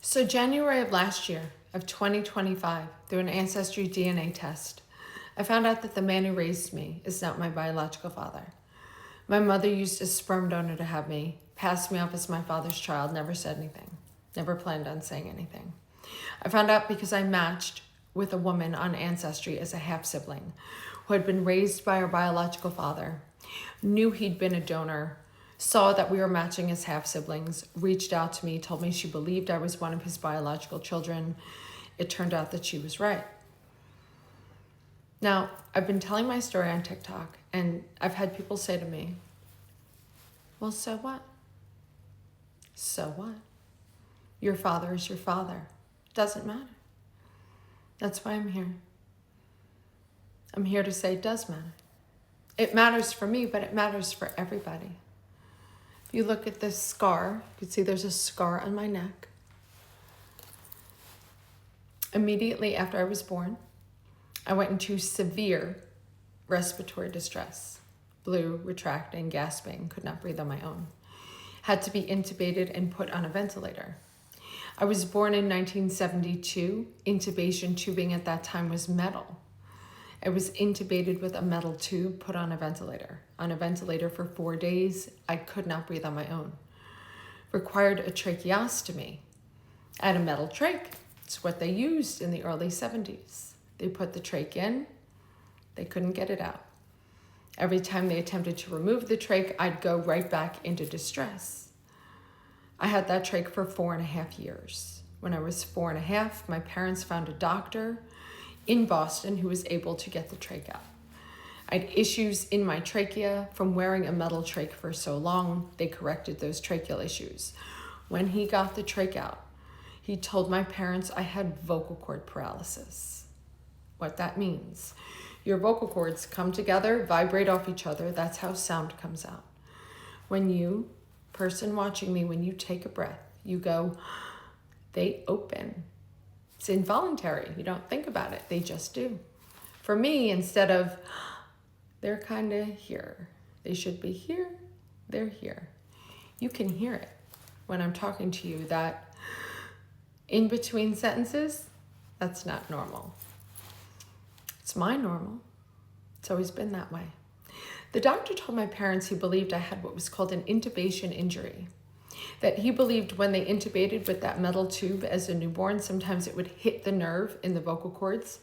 So January of last year, of 2025, through an ancestry DNA test, I found out that the man who raised me is not my biological father. My mother used a sperm donor to have me, passed me off as my father's child, never said anything, never planned on saying anything. I found out because I matched with a woman on Ancestry as a half-sibling who had been raised by our biological father, knew he'd been a donor, saw that we were matching as half-siblings, reached out to me, told me she believed I was one of his biological children. It turned out that she was right. Now, I've been telling my story on TikTok, and I've had people say to me, well, so what? So what? Your father is your father. Doesn't matter. That's why I'm here. I'm here to say it does matter. It matters for me, but it matters for everybody. If you look at this scar, you can see there's a scar on my neck. Immediately after I was born, I went into severe respiratory distress. Blue, retracting, gasping, could not breathe on my own. Had to be intubated and put on a ventilator. I was born in 1972. Intubation tubing at that time was metal. I was intubated with a metal tube, put on a ventilator. On a ventilator for 4 days, I could not breathe on my own. Required a tracheostomy. I had a metal trach. It's what they used in the early 70s. They put the trach in, they couldn't get it out. Every time they attempted to remove the trach, I'd go right back into distress. I had that trach for 4.5 years. When I was 4.5, my parents found a doctor in Boston who was able to get the trach out. I had issues in my trachea from wearing a metal trach for so long. They corrected those tracheal issues. When he got the trach out, he told my parents I had vocal cord paralysis. What that means. Your vocal cords come together, vibrate off each other. That's how sound comes out. When you, person watching me, when you take a breath, you go, they open. It's involuntary. You don't think about it. They just do. For me, instead of, they're kind of here. They should be here. They're here. You can hear it when I'm talking to you, that in between sentences, that's not normal. It's my normal. It's always been that way. The doctor told my parents he believed I had what was called an intubation injury. That he believed when they intubated with that metal tube as a newborn, sometimes it would hit the nerve in the vocal cords,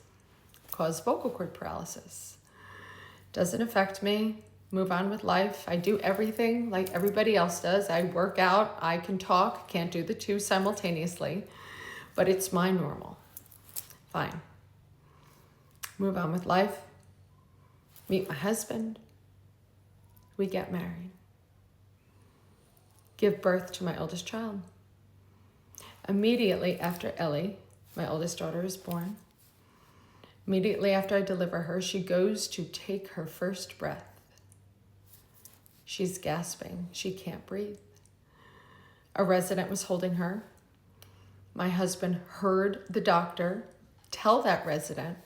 cause vocal cord paralysis. Doesn't affect me. Move on with life. I do everything like everybody else does. I work out. I can talk. Can't do the two simultaneously. But it's my normal. Fine. Move on with life. Meet my husband. We get married. Give birth to my oldest child. Immediately after Ellie, my oldest daughter, is born, immediately after I deliver her, she goes to take her first breath. She's gasping. She can't breathe. A resident was holding her. My husband heard the doctor tell that resident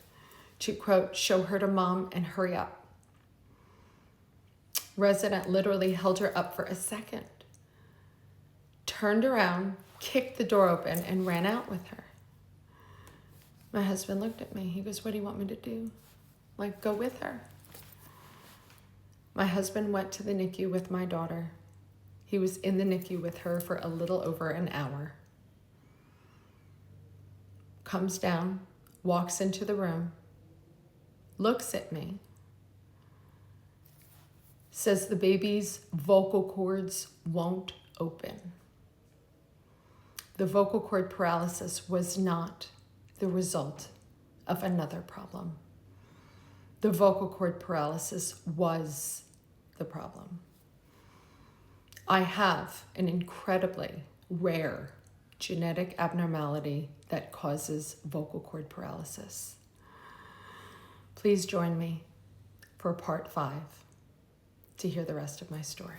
to, quote, show her to mom and hurry up. Resident literally held her up for a second, turned around, kicked the door open, and ran out with her. My husband looked at me. He goes, what do you want me to do? Like, go with her. My husband went to the NICU with my daughter. He was in the NICU with her for a little over an hour. Comes down, walks into the room, looks at me, says the baby's vocal cords won't open. The vocal cord paralysis was not the result of another problem. The vocal cord paralysis was the problem. I have an incredibly rare genetic abnormality that causes vocal cord paralysis. Please join me for part 5 to hear the rest of my story.